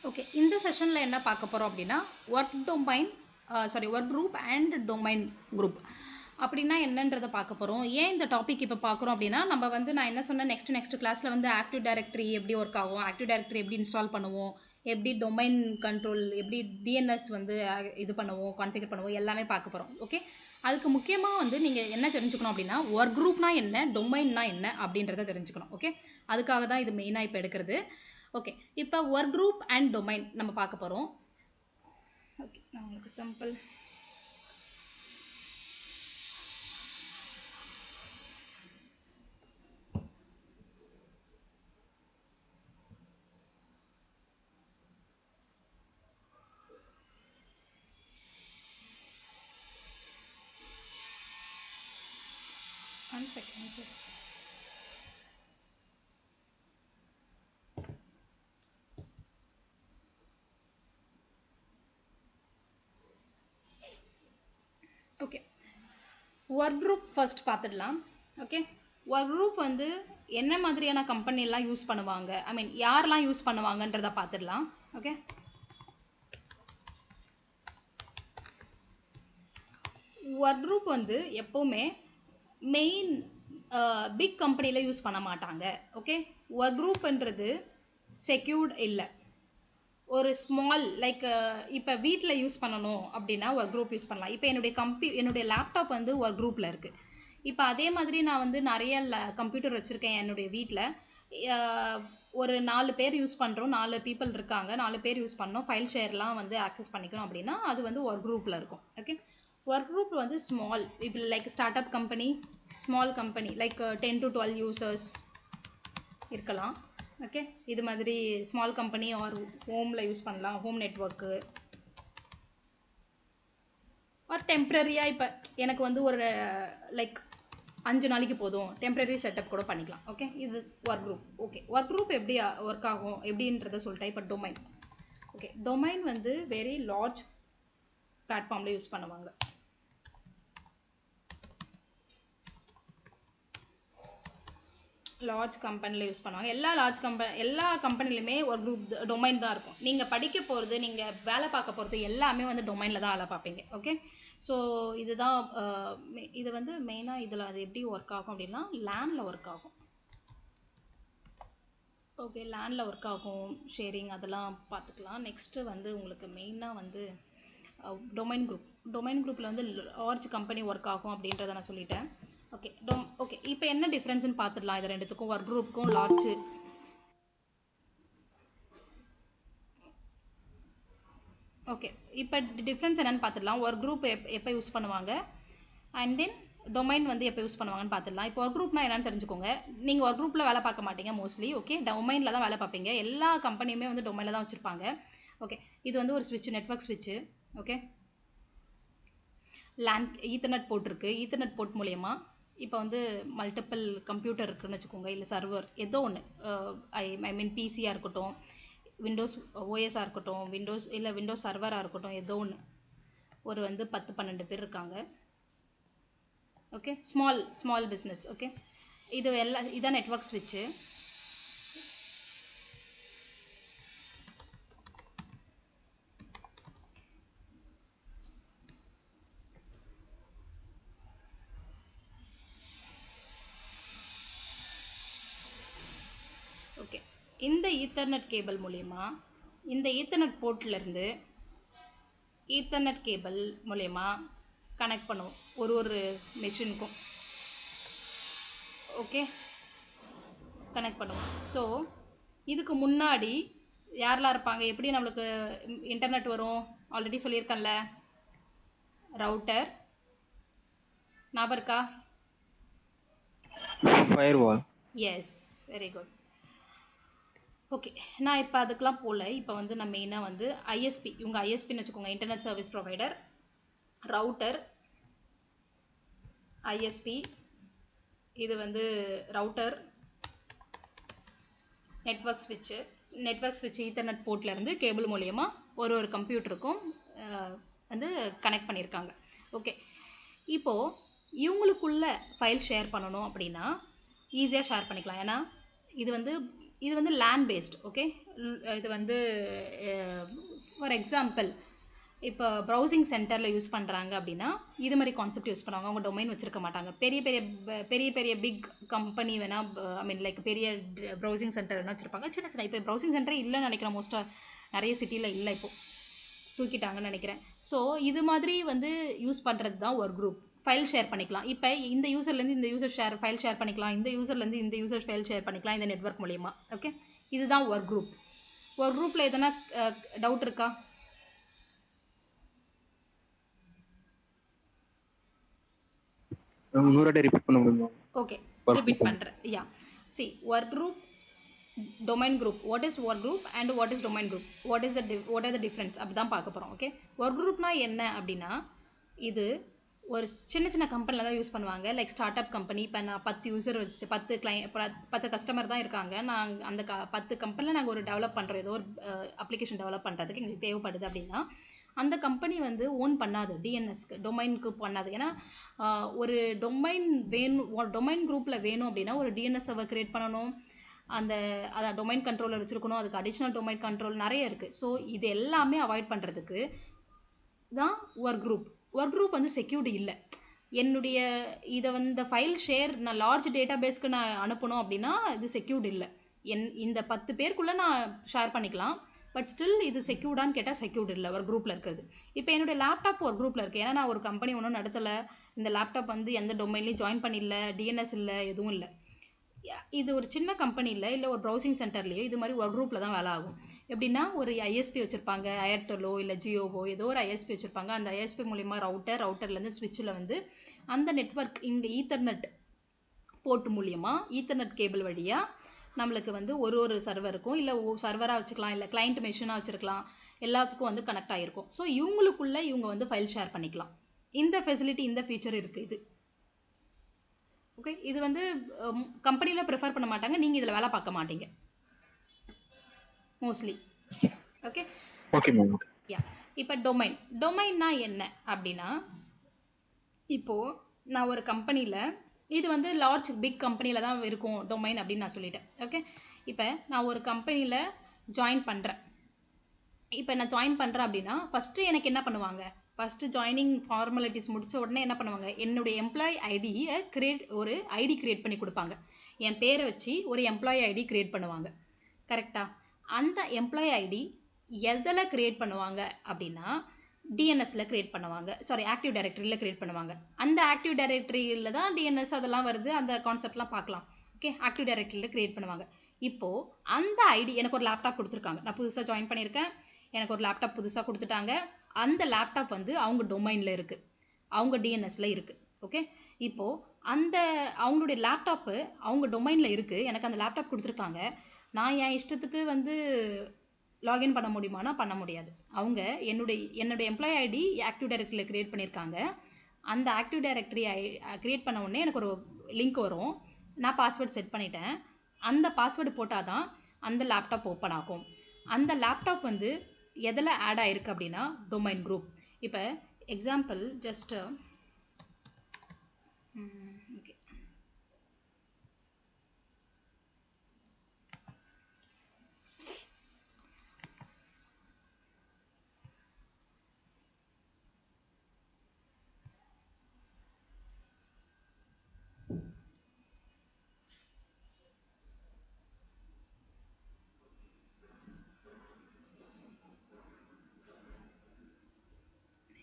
Okay, இந்த செஷனில் என்ன பார்க்க போகிறோம் அப்படின்னா work group and domain group அப்படின்னா என்னன்றதை பார்க்க போகிறோம். ஏன் இந்த டாபிக் இப்போ பார்க்குறோம் அப்படின்னா, நம்ம வந்து நான் என்ன சொன்னேன், நெக்ஸ்ட் கிளாஸில் வந்து ஆக்டிவ் டைரக்டரி எப்படி ஒர்க் ஆகும், ஆக்டிவ் டைரக்டரி எப்படி இன்ஸ்டால் பண்ணுவோம், எப்படி டொமைன் கண்ட்ரோல், எப்படி டிஎன்எஸ் வந்து இது பண்ணுவோம், கான்ஃபிகர் பண்ணுவோம், எல்லாமே பார்க்க போகிறோம். ஓகே, அதுக்கு முக்கியமாக வந்து நீங்கள் என்ன தெரிஞ்சுக்கணும் அப்படின்னா, ஒர்க் குரூப்னா என்ன, டொமைன்னா என்ன அப்படின்றத தெரிஞ்சுக்கணும். ஓகே, அதுக்காக தான் இது மெயினாக இப்போ எடுக்கிறது. ஓகே, இப்போ ஒர்க் குரூப் அண்ட் டொமைன் நம்ம பார்க்க போகிறோம். ஓகே, நான் உங்களுக்கு simple one second please. Okay, work group first பார்த்துடலாம். ஓகே, ஒர்க் குரூப் வந்து என்ன மாதிரியான கம்பெனிலாம் யூஸ் பண்ணுவாங்க, ஐ மீன் யாரெல்லாம் யூஸ் பண்ணுவாங்கன்றத பார்த்துடலாம். ஓகே, ஒர்க் குரூப் வந்து எப்போவுமே மெயின் பிக் கம்பெனியில் யூஸ் பண்ண மாட்டாங்க. ஓகே, ஒர்க் குரூப்ன்றது செக்யூர்ட் இல்லை. ஒரு ஸ்மால் லைக் இப்போ வீட்டில் யூஸ் பண்ணணும் அப்படின்னா ஒர்க் குரூப் யூஸ் பண்ணலாம். இப்போ என்னுடைய லேப்டாப் வந்து ஒர்க் குரூப்பில் இருக்குது. இப்போ அதே மாதிரி நான் வந்து நிறைய கம்ப்யூட்டர் வச்சுருக்கேன் என்னுடைய வீட்டில். ஒரு 4 பேர் யூஸ் பண்ணுறோம், 4 பீப்புள் இருக்காங்க, 4 பேர் யூஸ் பண்ணோம், ஃபைல் ஷேர்லாம் வந்து ஆக்சஸ் பண்ணிக்கணும் அப்படின்னா அது வந்து ஒர்க் குரூப்பில் இருக்கும். ஓகே, ஒர்க் குரூப் வந்து ஸ்மால், இப்போ like start up company, small company like 10 to 12 users இருக்கலாம். ஓகே, இது மாதிரி ஸ்மால் கம்பெனி ஆர் ஹோமில் யூஸ் பண்ணலாம், ஹோம் நெட்ஒர்க்கு ஆர் டெம்ப்ரரியாக. இப்போ எனக்கு வந்து ஒரு லைக் 5 நாளைக்கு போதும், டெம்ப்ரரி செட்டப் கூட பண்ணிக்கலாம். ஓகே, இது work group. Okay, work group எப்படி ஒர்க் ஆகும் எப்படின்றத சொல்லிட்டேன். இப்போ டொமைன். ஓகே, டொமைன் வந்து வெரி லார்ஜ் பிளாட்ஃபார்மில் யூஸ் பண்ணுவாங்க. லார்ஜ் கம்பெனியில் யூஸ் பண்ணுவாங்க. எல்லா கம்பெனிலுமே ஒரு குரூப் டொமைன் தான் இருக்கும். நீங்கள் படிக்க போகிறது, நீங்கள் வேலை பார்க்க போகிறது எல்லாமே வந்து டொமைனில் தான் வேலை பார்ப்பீங்க. ஓகே, ஸோ இதுதான் இது வந்து மெயினாக இதில் அது எப்படி ஒர்க் ஆகும் அப்படின்னா லேனில் ஒர்க் ஆகும். ஓகே, லேனில் ஒர்க் ஆகும், ஷேரிங் அதெல்லாம் பார்த்துக்கலாம். நெக்ஸ்ட்டு வந்து உங்களுக்கு மெயினாக வந்து டொமைன் குரூப்பில் வந்து லார்ஜ் கம்பெனி ஒர்க் ஆகும் அப்படின்றத நான் சொல்லிட்டேன். ஓகே, ஓகே, இப்போ என்ன டிஃப்ரென்ஸ்னு பார்த்துடலாம் இது ரெண்டுத்துக்கும், ஒர்க் குரூப்புக்கும் லார்ஜ். ஓகே, இப்போ டிஃப்ரென்ஸ் என்னென்னு பார்த்துடலாம். ஒர்க் குரூப் எப்போ யூஸ் பண்ணுவாங்க அண்ட் தென் டொமைன் வந்து எப்போ யூஸ் பண்ணுவாங்கன்னு பார்த்துடலாம். இப்போ ஒர்க் குரூப்னா என்னென்னு தெரிஞ்சுக்கோங்க. நீங்கள் ஒர்க் குரூப்பில் வேலை பார்க்க மாட்டீங்க மோஸ்ட்லி. ஓகே, டொமைனில் தான் வேலை பார்ப்பீங்க. எல்லா கம்பெனியுமே வந்து டொமைனில் தான் வச்சுருப்பாங்க. ஓகே, இது வந்து ஒரு ஸ்விட்ச், நெட்வொர்க் ஸ்விட்ச்சு. ஓகே, ஈத்தர்நெட் போர்ட் இருக்குது. ஈத்தர்நெட் போர்ட் மூலயமா இப்போ வந்து மல்டிப்பிள் கம்ப்யூட்டர் இருக்குதுன்னு வச்சுக்கோங்க, இல்லை சர்வர் ஏதோ ஒன்று, ஐ மீன் பிசியாக இருக்கட்டும், விண்டோஸ் ஓஎஸாக இருக்கட்டும், விண்டோஸ் சர்வராக இருக்கட்டும், ஏதோ ஒன்று, ஒரு வந்து 10-12 பேர் இருக்காங்க. Okay, small business. ஓகே, இதான் நெட்வொர்க் ஸ்விட்ச்சு. ஓகே, இந்த ஈத்தர்நெட் கேபிள் மூலயமா, இந்த ஈத்தர்நெட் போர்ட்லேருந்து ஈத்தர்நெட் கேபிள் மூலயமா கனெக்ட் பண்ணுவோம் ஒரு மெஷினுக்கும். ஓகே, கனெக்ட் பண்ணுவோம். ஸோ இதுக்கு முன்னாடி யாரெல்லாம் இருப்பாங்க, எப்படி நம்மளுக்கு இன்டர்நெட் வரும், ஆல்ரெடி சொல்லியிருக்கேன்ல, ரவுட்டர் ஞாபகம் இருக்கா? Firewall. Yes, very good. Okay, நான் இப்போ அதுக்கெலாம் போகல. இப்போ வந்து நான் மெயினாக வந்து ஐஎஸ்பி, இவங்க ஐஎஸ்பின்னு வச்சுக்கோங்க, internet service provider, router, ISP, இது வந்து ரவுட்டர், நெட்வொர்க் ஸ்விட்ச் ஈத்தர்நெட் போர்ட்லேருந்து கேபிள் மூலயமா ஒரு கம்ப்யூட்டருக்கும் வந்து கனெக்ட் பண்ணியிருக்காங்க. ஓகே, இப்போது இவங்களுக்குள்ள ஃபைல் ஷேர் பண்ணணும் அப்படின்னா ஈஸியாக ஷேர் பண்ணிக்கலாம். ஏன்னா இது வந்து இது வந்து லேண்ட் பேஸ்ட். ஓகே, இது வந்து ஃபார் எக்ஸாம்பிள் இப்போ ப்ரௌசிங் சென்டரில் யூஸ் பண்ணுறாங்க அப்படின்னா இது மாதிரி கான்செப்ட் யூஸ் பண்ணுவாங்க. அவங்க டொமைன் வச்சுருக்க மாட்டாங்க. பெரிய பெரிய பெரிய பெரிய பிக் கம்பெனி வேணால் ஐ மீன் லைக் பெரிய ப்ரௌசிங் சென்டர் வேணால் வச்சுருப்பாங்க. சின்ன சின்ன இப்போ ப்ரௌசிங் சென்டரே இல்லைன்னு நினைக்கிறேன். மோஸ்ட்டாக நிறைய சிட்டியில் இல்லை, இப்போது தூக்கிட்டாங்கன்னு நினைக்கிறேன். ஸோ இது மாதிரி வந்து யூஸ் பண்ணுறது தான் ஒரு குரூப். ஃபைல் ஷேர் பண்ணிக்கலாம். இப்போ இந்த யூசர்லேருந்து இந்த யூசர் ஃபைல் ஷேர் பண்ணிக்கலாம். இந்த யூசர்லேருந்து இந்த யூசர் ஃபைல் ஷேர் பண்ணிக்கலாம் இந்த நெட்வொர்க் மூலிமா. ஓகே, இதுதான் ஒர்க் குரூப். ஒர்க் குரூப்பில் எதனா டவுட் இருக்கா? ரிப்பீட் பண்ண முடியுமா? ஓகே, ரிப்பீட் பண்ணுறேன். Yeah, see, work group, domain group. What is work group and what is domain group, what are the difference அப்படி தான் பார்க்க போகிறோம். ஓகே, ஒர்க் குரூப்னா என்ன அப்படின்னா இது ஒரு சின்ன சின்ன கம்பெனியில் தான் யூஸ் பண்ணுவாங்க. Like start up company. இப்போ நான் 10 யூசர் வச்சு 10 கஸ்டமர் தான் இருக்காங்க. நாங்கள் அந்த 10 கம்பெனியில் நாங்கள் ஒரு டெவலப் பண்ணுறோம். ஏதோ ஒரு அப்ளிகேஷன் டெவலப் பண்ணுறதுக்கு எங்களுக்கு தேவைப்படுது அப்படின்னா அந்த கம்பெனி வந்து ஓன் பண்ணாது, டிஎன்எஸ்க்கு டொமைனுக்கு பண்ணாது. ஏன்னா ஒரு டொமைன் வேணும், டொமைன் குரூப்பில் வேணும் அப்படின்னா ஒரு டிஎன்எஸ் சர்வர் கிரியேட் பண்ணணும், அதை டொமைன் கண்ட்ரோலர் வச்சுருக்கணும், அதுக்கு அடிஷ்னல் டொமைன் கண்ட்ரோல் நிறைய இருக்குது. ஸோ இது எல்லாமே அவாய்ட் பண்ணுறதுக்கு தான் ஒர்க் குரூப். ஒர்க் குரூப் வந்து செக்யூர்டு இல்லை. என்னுடைய இதை வந்து இந்த ஃபைல் ஷேர் நான் லார்ஜ் டேட்டா பேஸ்க்கு நான் அனுப்பணும் அப்படின்னா இது செக்யூர்டு இல்லை. இந்த 10 பேருக்குள்ளே நான் ஷேர் பண்ணிக்கலாம். பட் ஸ்டில் இது செக்யூர்டான்னு கேட்டால் செக்யூர்டு இல்லை ஒரு குரூப்பில் இருக்கிறது. இப்போ என்னுடைய லேப்டாப் ஒரு குரூப்பில் இருக்குது. ஏன்னா நான் ஒரு கம்பெனி ஒன்றும் நடத்தலை, இந்த லேப்டாப் வந்து எந்த டொமைன்லையும் ஜாயின் பண்ணிடல, டிஎன்எஸ் இல்லை, எதுவும் இல்லை. இது ஒரு சின்ன கம்பெனியில் இல்லை ஒரு ப்ரௌசிங் சென்டர்லேயோ இது மாதிரி ஒர்க் குரூப்பில் தான் வேலை ஆகும். எப்படின்னா ஒரு ஐஎஸ்பி வச்சுருப்பாங்க, ஏர்டெல்லோ இல்லை ஜியோவோ ஏதோ ஒரு ஐஎஸ்பி வச்சுருப்பாங்க. அந்த ஐஎஸ்பி மூலிமா ரவுட்டர்லேருந்து ஸ்விட்சில் வந்து அந்த நெட்வொர்க் இங்கே ஈத்தர்நெட் போர்ட் மூலிமா ஈத்தர்நெட் கேபிள் வழியாக நம்மளுக்கு வந்து ஒரு சர்வருக்கும் இல்லை சர்வராக வச்சுக்கலாம், இல்லை கிளைண்ட் மெஷினாக வச்சுருக்கலாம், எல்லாத்துக்கும் வந்து கனெக்ட் ஆகிருக்கும். ஸோ இவங்களுக்குள்ளே இவங்க வந்து ஃபைல் ஷேர் பண்ணிக்கலாம். இந்த ஃபெசிலிட்டி, இந்த ஃபீச்சர் இருக்குது இது. ஓகே, இது வந்து கம்பெனியில் ப்ரிஃபர் பண்ண மாட்டாங்க, நீங்கள் இதில் வேலை பார்க்க மாட்டீங்க mostly. Okay okay ma'am. Yeah, இப்போ டொமைன்னா என்ன அப்படின்னா இப்போது நான் ஒரு கம்பெனியில், இது வந்து லார்ஜ் பிக் கம்பெனியில் தான் இருக்கும் டொமைன் அப்படின்னு நான் சொல்லிட்டேன். ஓகே, இப்போ நான் ஒரு கம்பெனியில் ஜாயின் பண்ணுறேன். இப்போ நான் ஜாயின் பண்ணுறேன் அப்படின்னா ஃபஸ்ட்டு எனக்கு என்ன பண்ணுவாங்க, ஃபஸ்ட்டு ஜாயினிங் ஃபார்மாலிட்டிஸ் முடித்த உடனே என்ன பண்ணுவாங்க, என்னுடைய எம்ப்ளாயி ஐடியை ஒரு ஐடி க்ரியேட் பண்ணி கொடுப்பாங்க. என் பேரை வச்சு ஒரு எம்ப்ளாயி ஐடி க்ரியேட் பண்ணுவாங்க. கரெக்டாக? அந்த எம்ப்ளாயி ஐடி எதில் க்ரியேட் பண்ணுவாங்க அப்படின்னா டிஎன்எஸில் க்ரியேட் பண்ணுவாங்க. சாரி, ஆக்டிவ் டைரக்டரியில் க்ரியேட் பண்ணுவாங்க. அந்த ஆக்டிவ் டைரக்டரியில் தான் டிஎன்எஸ் அதெல்லாம் வருது, அந்த கான்செப்ட்லாம் பார்க்கலாம். ஓகே, ஆக்டிவ் டைரக்டரியில் க்ரியேட் பண்ணுவாங்க. இப்போது அந்த ஐடி, எனக்கு ஒரு லேப்டாப் கொடுத்துருக்காங்க, நான் புதுசாக ஜாயின் பண்ணியிருக்கேன், எனக்கு ஒரு லேப்டாப் புதுசாக கொடுத்துட்டாங்க. அந்த லேப்டாப் வந்து அவங்க டொமைனில் இருக்குது, அவங்க டிஎன்எஸில் இருக்குது. ஓகே, இப்போது அவங்களுடைய லேப்டாப்பு அவங்க டொமைனில் இருக்குது, எனக்கு அந்த லேப்டாப் கொடுத்துருக்காங்க. நான் என் இஷ்டத்துக்கு வந்து லாகின் பண்ண முடியுமானா பண்ண முடியாது. அவங்க என்னுடைய எம்ப்ளாயி ஐடி ஆக்டிவ் டைரக்டரியில் க்ரியேட் பண்ணியிருக்காங்க. அந்த ஆக்டிவ் டைரக்டரி க்ரியேட் பண்ண உடனே எனக்கு ஒரு லிங்க் வரும். நான் பாஸ்வேர்டு செட் பண்ணிட்டேன். அந்த பாஸ்வேர்டு போட்டால் தான் அந்த லேப்டாப் ஓப்பன் ஆகும். அந்த லேப்டாப் வந்து எதில் ஆட் ஆகிருக்கு அப்படின்னா டொமைன் குரூப். இப்போ எக்ஸாம்பிள் ஜஸ்ட் ஓகே,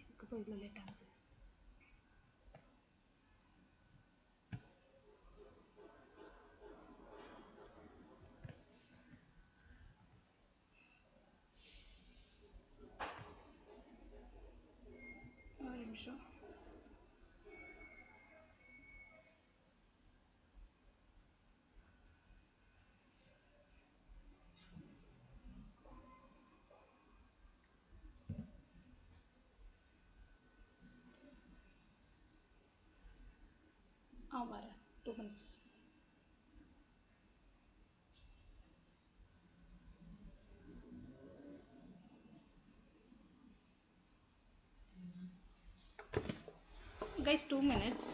இதுக்கு போய் இவ்வளோ லேட் ஆகுது. ஒரு நிமிஷம். வரேன், 2 minutes. Guys, 2 minutes.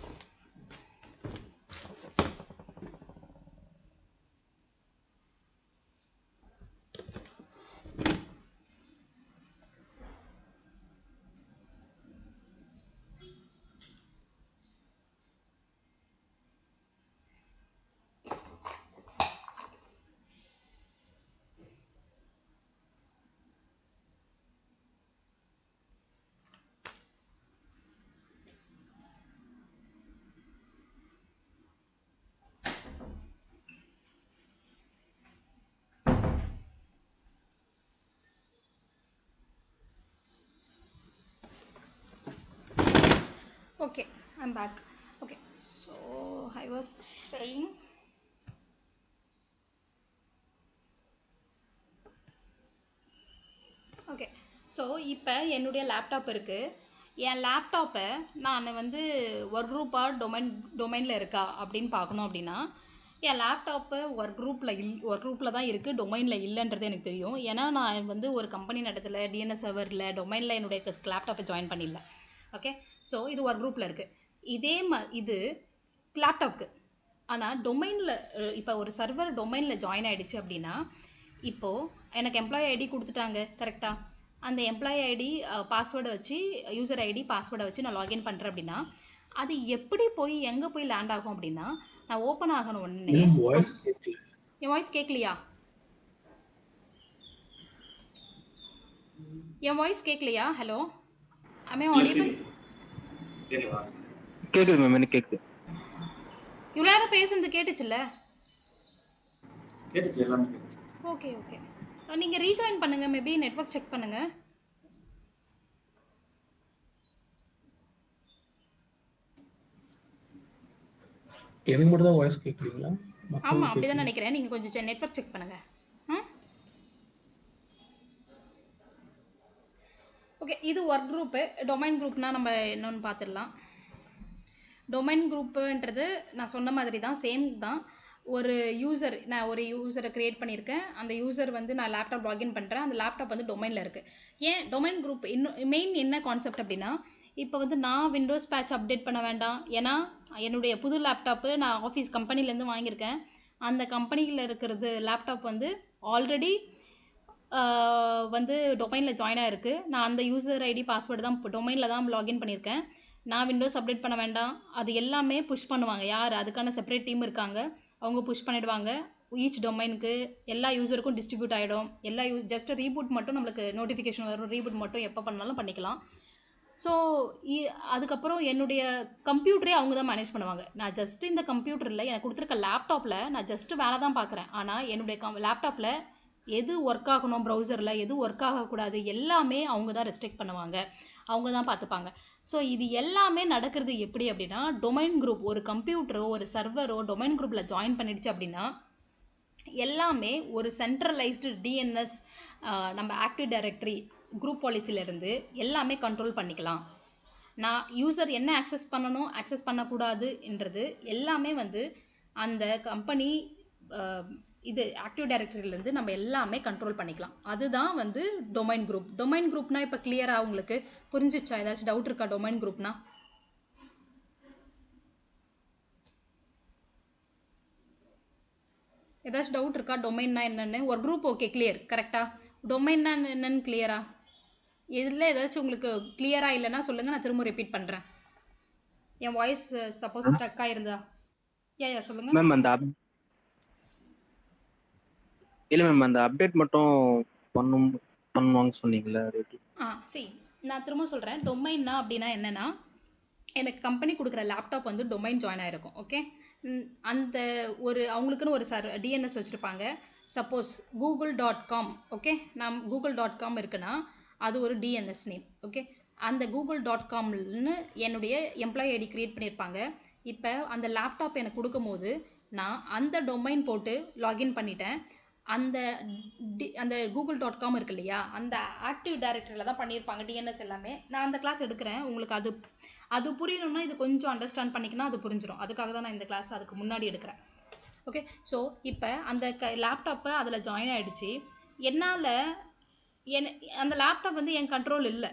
Okay, I'm back. Okay, so I was saying, okay, so இப்போ என்னுடைய லேப்டாப் இருக்குது. என் லேப்டாப்பை நான் வந்து ஒர்க் குரூப்பாக டொமைனில் இருக்கா அப்படின்னு பார்க்கணும் அப்படின்னா, என் லேப்டாப்பு ஒர்க் குரூப்பில் தான் இருக்குது, டொமைனில் இல்லைன்றது எனக்கு தெரியும். ஏன்னா நான் வந்து ஒரு கம்பெனி நடத்தல, டிஎன்எஸ் சர்வரில் டொமைனில் என்னுடைய லேப்டாப்பை ஜாயின் பண்ணிடல. ஓகே, ஸோ இது ஒர்க் குரூப்பில் இருக்குது. இது லேப்டாப்க்கு. ஆனால் டொமைனில் இப்போ ஒரு சர்வர் டொமைனில் ஜாயின் ஆகிடுச்சு அப்படின்னா, இப்போது எனக்கு எம்ப்ளாயி ஐடி கொடுத்துட்டாங்க கரெக்டாக. அந்த எம்ப்ளாயி ஐடி பாஸ்வேர்டை வச்சு, யூசர் ஐடி பாஸ்வேர்டை வச்சு நான் லாகின் பண்ணுறேன் அப்படின்னா, அது எப்படி போய் எங்கே போய் லேண்ட் ஆகும் அப்படின்னா, நான் ஓப்பன் ஆகணும் உடனே. என் வாய்ஸ் கேட்கலையா? என் வாய்ஸ் கேட்கலையா? ஹலோ, ஐ ஆடியபிள்? கேக்குது மேம், எனக்கு கேக்குது. இவ்வளோ நேரம் பேசுனது கேட்டுச்சுல்ல? கேட்டுச்சு, எல்லாமே கேட்டுச்சு. ஓகே ஓகே, நீங்கள் ரீஜாயின் பண்ணுங்கள், மேபி நெட்வொர்க் செக் பண்ணுங்கள். எனக்கு மட்டும் தான் வாய்ஸ் கேட்குறீங்களா? ஆமாம், அப்படி தான் நினைக்கிறேன். நீங்கள் கொஞ்சம் நெட்வொர்க் செக் பண்ணுங்கள். ஓகே, இது ஒர்க் குரூப்பு. டொமைன் குரூப்னால் நம்ம என்னென்னு பார்த்துடலாம். டொமைன் குரூப்புன்றது நான் சொன்ன மாதிரி தான், சேம் தான். நான் ஒரு யூசரை க்ரியேட் பண்ணியிருக்கேன். அந்த யூசர் வந்து நான் லேப்டாப் லாகின் பண்ணுறேன். அந்த லேப்டாப் வந்து டொமைனில் இருக்குது. ஏன் டொமைன் குரூப் மெயின் என்ன கான்செப்ட் அப்படின்னா, இப்போ வந்து நான் விண்டோஸ் பேட்ச் அப்டேட் பண்ண வேண்டாம். ஏன்னா என்னுடைய புது லேப்டாப்பு நான் ஆஃபீஸ் கம்பெனிலேருந்து வாங்கியிருக்கேன். அந்த கம்பெனியில் இருக்கிறது லேப்டாப் வந்து ஆல்ரெடி வந்து டொமைனில் ஜாயின் ஆகிருக்கு. நான் அந்த யூசர் ஐடி பாஸ்வேர்டு தான் டொமைனில் தான் லாகின் பண்ணியிருக்கேன். நான் விண்டோஸ் அப்டேட் பண்ண வேண்டாம். அது எல்லாமே புஷ் பண்ணுவாங்க. யார்? அதுக்கான செப்பரேட் டீம் இருக்காங்க. அவங்க புஷ் பண்ணிவிடுவாங்க. ஈச் டொமைனுக்கு எல்லா யூசருக்கும் டிஸ்ட்ரிபியூட் ஆகிடும். ஜஸ்ட் ரீபூட் மட்டும் நம்மளுக்கு நோட்டிஃபிகேஷன் வரும். ரீபூட் மட்டும் எப்போ பண்ணாலும் பண்ணிக்கலாம். ஸோ அதுக்கப்புறம் என்னுடைய கம்ப்யூட்டரே அவங்க தான் மேனேஜ் பண்ணுவாங்க. நான் ஜஸ்ட்டு இந்த கம்ப்யூட்டரில் எனக்கு கொடுத்துருக்க லேப்டாப்பில் நான் ஜஸ்ட்டு வேலை தான் பார்க்குறேன். ஆனால் என்னுடைய லேப்டாப்பில் எது ஒர்க் ஆகணும், ப்ரௌசரில் எது ஒர்க் ஆகக்கூடாது, எல்லாமே அவங்க தான் ரெஸ்ட்ரிக்ட் பண்ணுவாங்க. அவங்க தான் பார்த்துப்பாங்க. ஸோ இது எல்லாமே நடக்கிறது எப்படி அப்படின்னா, டொமைன் குரூப், ஒரு கம்ப்யூட்டரோ ஒரு சர்வரோ டொமைன் குரூப்பில் ஜாயின் பண்ணிடுச்சு அப்படின்னா, எல்லாமே ஒரு சென்ட்ரலைஸ்டு டிஎன்எஸ், நம்ம ஆக்டிவ் டைரக்டரி குரூப் பாலிசியிலேருந்து எல்லாமே கண்ட்ரோல் பண்ணிக்கலாம். நான் யூசர் என்ன ஆக்சஸ் பண்ணணும், ஆக்சஸ் பண்ணக்கூடாதுன்றது எல்லாமே வந்து அந்த கம்பெனி இது ஆக்டிவ் டைரக்டரியிலேருந்து நம்ம எல்லாமே கண்ட்ரோல் பண்ணிக்கலாம். அதுதான் வந்து டொமைன் குரூப். டொமைன் குரூப்னா இப்போ கிளியராக உங்களுக்கு புரிஞ்சிச்சா? ஏதாச்சும் டவுட் இருக்கா டொமைன் குரூப்னா? ஏதாச்சும் டவுட் இருக்கா டொமைன்னா என்னென்னு? ஒரு குரூப் ஓகே, கிளியர் கரெக்டாக. டொமைன்னா என்னென்னு கிளியரா? இதில் ஏதாச்சும் உங்களுக்கு கிளியராக இல்லைன்னா சொல்லுங்கள், நான் திரும்ப ரிப்பீட் பண்ணுறேன். என் வாய்ஸ் சப்போஸ் ஸ்ட்ரக் ஆயிருந்தா? யா சொல்லுங்கள் மேம். இல்லை மேம், அந்த அப்டேட் மட்டும் பண்ணுவாங்க சொன்னீங்களா? சரி, நான் திரும்ப சொல்கிறேன். டொமைன்னா அப்படின்னா என்னென்னா, எனக்கு கம்பெனி கொடுக்குற லேப்டாப் வந்து டொமைன் ஜாயின் ஆகிருக்கும். ஓகே, அந்த அவங்களுக்குன்னு ஒரு டிஎன்எஸ் வச்சுருப்பாங்க. சப்போஸ் google.com, ஓகே, நான் google.com இருக்குன்னா அது ஒரு டிஎன்எஸ் நேம். ஓகே, அந்த google.comனு என்னுடைய எம்ப்ளாயி ஐடி க்ரியேட் பண்ணியிருப்பாங்க. இப்போ அந்த லேப்டாப் எனக்கு கொடுக்கும்போது நான் அந்த டொமைன் போட்டு லாகின் பண்ணிட்டேன். அந்த google.com இருக்கு இல்லையா, அந்த ஆக்டிவ் டைரக்டரியில் தான் பண்ணியிருப்பாங்க டிஎன்எஸ் எல்லாமே. நான் அந்த கிளாஸ் எடுக்கிறேன். உங்களுக்கு அது புரியணும்னா இது கொஞ்சம் அண்டர்ஸ்டாண்ட் பண்ணிக்கினா அது புரிஞ்சிடும். அதுக்காக தான் நான் இந்த கிளாஸ் அதுக்கு முன்னாடி எடுக்கிறேன். ஓகே, ஸோ இப்போ அந்த லேப்டாப்பை அதில் ஜாயின் ஆகிடுச்சு. என்னால் அந்த லேப்டாப் வந்து என் கண்ட்ரோல் இல்லை.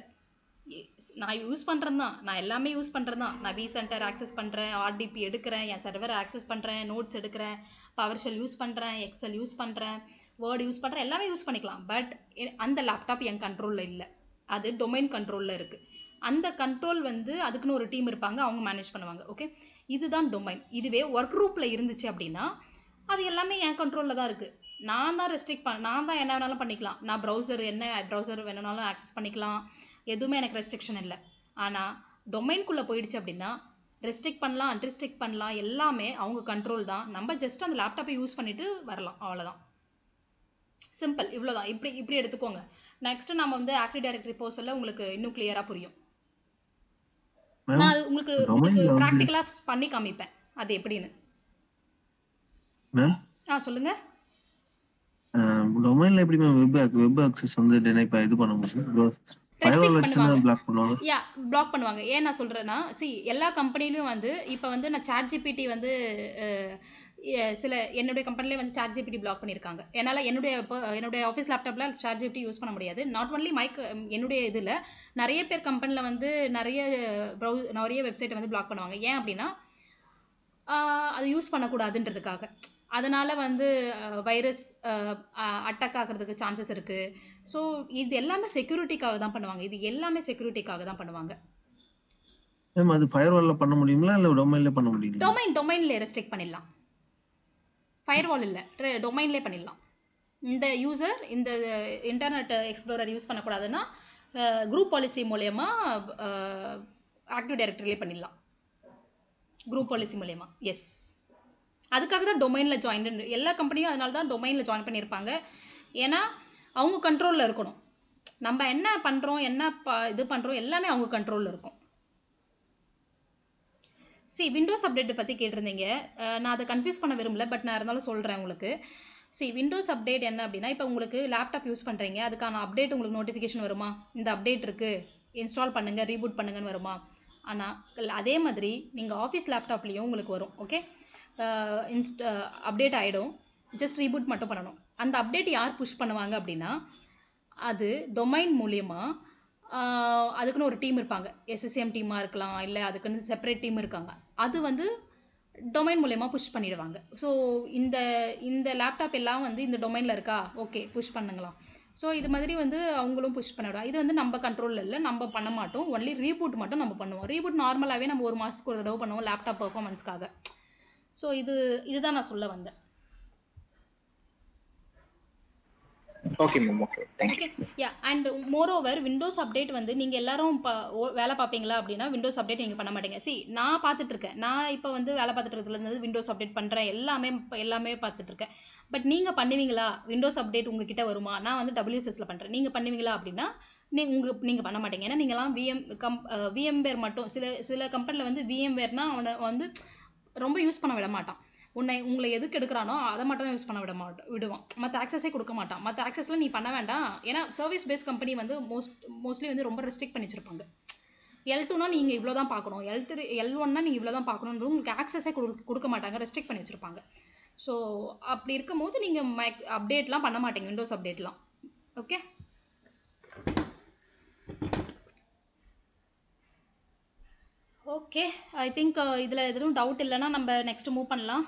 நான் யூஸ் பண்ணுறேன் தான், நான் எல்லாமே யூஸ் பண்ணுறேன் தான். நான் விசென்டர் ஆக்சஸ் பண்ணுறேன், ஆர்டிபி எடுக்கிறேன், என் சர்வரை ஆக்சஸ் பண்ணுறேன், நோட்ஸ் எடுக்கிறேன், பவர்ஷெல் யூஸ் பண்ணுறேன், எக்ஸல் யூஸ் பண்ணுறேன், வேர்டு யூஸ் பண்ணுறேன், எல்லாமே யூஸ் பண்ணிக்கலாம். பட் அந்த லேப்டாப் என் கண்ட்ரோலில் இல்லை. அது டொமைன் கண்ட்ரோலில் இருக்குது. அந்த கண்ட்ரோல் வந்து அதுக்குன்னு ஒரு டீம் இருப்பாங்க, அவங்க மேனேஜ் பண்ணுவாங்க. ஓகே, இதுதான் டொமைன். இதுவே ஒர்க் குரூப்பில் இருந்துச்சு அப்படின்னா அது எல்லாமே என் கண்ட்ரோலில் தான் இருக்குது. நான் தான் நான் தான் என்ன வேணாலும் பண்ணிக்கலாம். நான் ப்ரௌசர் வேணுனாலும் ஆக்சஸ் பண்ணிக்கலாம். எதுவுமே எனக்கு ரெஸ்ட்ரிக்ஷன் இல்லை. ஆனால் டொமைன்குள்ளே போயிடுச்சு அப்படின்னா ரெஸ்ட்ரிக்ட் பண்ணலாம், அன்ரெஸ்ட்ரிக்ட் பண்ணலாம், எல்லாமே அவங்க கண்ட்ரோல் தான். நம்ம ஜஸ்ட் அந்த லேப்டாப்பை யூஸ் பண்ணிவிட்டு வரலாம், அவ்வளோதான். சிம்பிள், இவ்வளோதான். இப்படி எடுத்துக்கோங்க. நெக்ஸ்ட்டு நம்ம வந்து ஆக்டிவ் டைரக்டரி போக சொல்ல உங்களுக்கு இன்னும் கிளியராக புரியும். நான் மேம் அது உங்களுக்கு டொமைன்ல வந்து ப்ராக்டிக்கலாக பண்ணி காமிப்பேன் அது எப்படின்னு. மேம் சொல்லுங்கள். டொமைன்ல எப்படி மேம் வெப் ஆக்சஸ் வந்து இப்போ இது பண்ண முடியும்? ஃபயர்வால் ரெஸ்ட்ரிக்ட் வச்சு பண்ணுவாங்க. தானே பிளாக் பண்ணுவாங்க. பிளாக் பண்ணுவாங்க. ஏன் நான் சொல்கிறேன்னா, எல்லா கம்பெனிலையும் வந்து இப்போ வந்து நான் சாட் ஜிபிடி வந்து சில என்னுடைய கம்பெனிலே வந்து சாட் ஜிபிடி பிளாக் பண்ணியிருக்காங்க. என்னால் என்னுடைய ஆஃபீஸ் லேப்டாப்பில் சாட் ஜிபிடி யூஸ் பண்ண முடியாது. நாட் ஒன்லி என்னுடைய இதில் நிறைய பேர் கம்பெனியில் வந்து நிறைய வெப்சைட்டை வந்து பிளாக் பண்ணுவாங்க. ஏன் அப்படின்னா அது யூஸ் பண்ணக்கூடாதுன்றதுக்காக. அதனால் வந்து வைரஸ் அட்டாக் ஆகிறதுக்கு சான்சஸ் இருக்குது. ஸோ இது எல்லாமே செக்யூரிட்டிக்காக தான் பண்ணுவாங்க. மேம் அது ஃபயர்வால்ல பண்ண முடியுங்களா இல்லை டொமைன்ல பண்ண முடியுங்களா? டொமைன்ல ரெஸ்ட்ரிக்ட் பண்ணிடலாம். ஃபயர்வால் இல்லை, டொமைன்லேயே பண்ணிடலாம். இந்த யூசர் இந்த இன்டர்நெட் எக்ஸ்ப்ளோரர் யூஸ் பண்ணக்கூடாதுன்னா குரூப் பாலிசி மூலயமா ஆக்டிவ் டைரக்டரிலே பண்ணிடலாம். குரூப் பாலிசி மூலயமா. எஸ், அதுக்காக தான் டொமைனில் எல்லா கம்பெனியும் அதனால தான் டொமைனில் ஜாயின் பண்ணியிருப்பாங்க. ஏன்னா அவங்க கண்ட்ரோலில் இருக்கணும். நம்ம என்ன பண்ணுறோம், என்ன இது பண்ணுறோம் எல்லாமே அவங்க கண்ட்ரோலில் இருக்கும். விண்டோஸ் அப்டேட்டை பற்றி கேட்டிருந்தீங்க. நான் அதை கன்ஃபியூஸ் பண்ண விரும்பல, பட் நான் இருந்தாலும் சொல்கிறேன் உங்களுக்கு. விண்டோஸ் அப்டேட் என்ன அப்படின்னா, இப்போ உங்களுக்கு லேப்டாப் யூஸ் பண்ணுறீங்க, அதுக்கான அப்டேட் உங்களுக்கு நோட்டிஃபிகேஷன் வருமா? இந்த அப்டேட் இருக்குது, இன்ஸ்டால் பண்ணுங்கள், ரீபூட் பண்ணுங்கன்னு வருமா? ஆனால் அதே மாதிரி நீங்கள் ஆஃபீஸ் லேப்டாப்லேயும் உங்களுக்கு வரும். ஓகே, அப்டேட் ஆகிடும், ஜஸ்ட் ரீபூட் மட்டும் பண்ணணும். அந்த அப்டேட் யார் புஷ் பண்ணுவாங்க அப்படின்னா, அது டொமைன் மூலியமாக அதுக்குன்னு ஒரு டீம் இருப்பாங்க. எஸ்எஸ்எம் டீமாக இருக்கலாம், இல்லை அதுக்குன்னு செப்பரேட் டீம் இருக்காங்க. அது வந்து டொமைன் மூலயமா புஷ் பண்ணிடுவாங்க. ஸோ இந்த லேப்டாப் எல்லாம் வந்து இந்த டொமைனில் இருக்கா, ஓகே புஷ் பண்ணுங்களாம். ஸோ இது மாதிரி வந்து அவங்களும் புஷ் பண்ணிவிடுவாங்க. இது வந்து நம்ம கண்ட்ரோலில் இல்லை, நம்ம பண்ண மாட்டோம். ஒன்லி ரீபூட் மட்டும் நம்ம பண்ணுவோம். ரீபூட் நார்மலாகவே நம்ம ஒரு மாதத்துக்கு ஒரு தடவை பண்ணுவோம் லேப்டாப் பர்ஃபார்மன்ஸ்க்காக. ஸோ இதுதான் நான் சொல்ல வந்தேன். Okay ma'am, okay, thank you. Yeah, and moreover Windows update வந்து நீங்கள் எல்லாரும் வேலை பார்ப்பீங்களா அப்படின்னா விண்டோஸ் அப்டேட் நீங்கள் பண்ண மாட்டீங்க. நான் பார்த்துட்ருக்கேன். நான் இப்போ வந்து வேலை பார்த்துட்டு இருக்கிறதுலேருந்து விண்டோஸ் அப்டேட் பண்ணுறேன், எல்லாமே பார்த்துட்ருக்கேன். பட் நீங்கள் பண்ணுவீங்களா? விண்டோஸ் அப்டேட் உங்ககிட்ட வருமா? நான் வந்து WSSல பண்ணுறேன், நீங்கள் பண்ணுவீங்களா அப்படின்னா நீங்கள் பண்ண மாட்டீங்க. ஏன்னா நீங்களாம் விஎம்வேர் மட்டும், சில கம்பெனியில் வந்து விஎம்வேர்னால் அவனை வந்து ரொம்ப யூஸ் பண்ண விட மாட்டான். உங்களை எதுக்கு எடுக்கிறானோ அதை மட்டும் தான் யூஸ் பண்ண விடுவான். மற்ற ஆக்சஸே கொடுக்க மாட்டான். மற்ற ஆக்சஸ்லாம் நீ பண்ண வேண்டாம். ஏன்னா சர்வீஸ் பேஸ் கம்பெனி வந்து மோஸ்ட்லி வந்து ரொம்ப ரெஸ்ட்ரிக்ட் பண்ணி வச்சுருப்பாங்க. L2னா நீங்கள் இவ்வளோ தான் பார்க்கணும், L1னா நீங்கள் இவ்வளோ தான் பார்க்கணுன்றது உங்களுக்கு ஆக்சஸே கொடுக்க மாட்டாங்க, ரெஸ்ட்ரிக்ட் பண்ணி வச்சுருப்பாங்க. ஸோ அப்படி இருக்கும் போது நீங்கள் அப்டேட்லாம் பண்ண மாட்டீங்க, விண்டோஸ் அப்டேட்லாம். ஓகே, ஓகே, ஐ திங்க் இதில் எதுவும் டவுட் இல்லைன்னா நம்ம நெக்ஸ்ட் மூவ் பண்ணலாம்.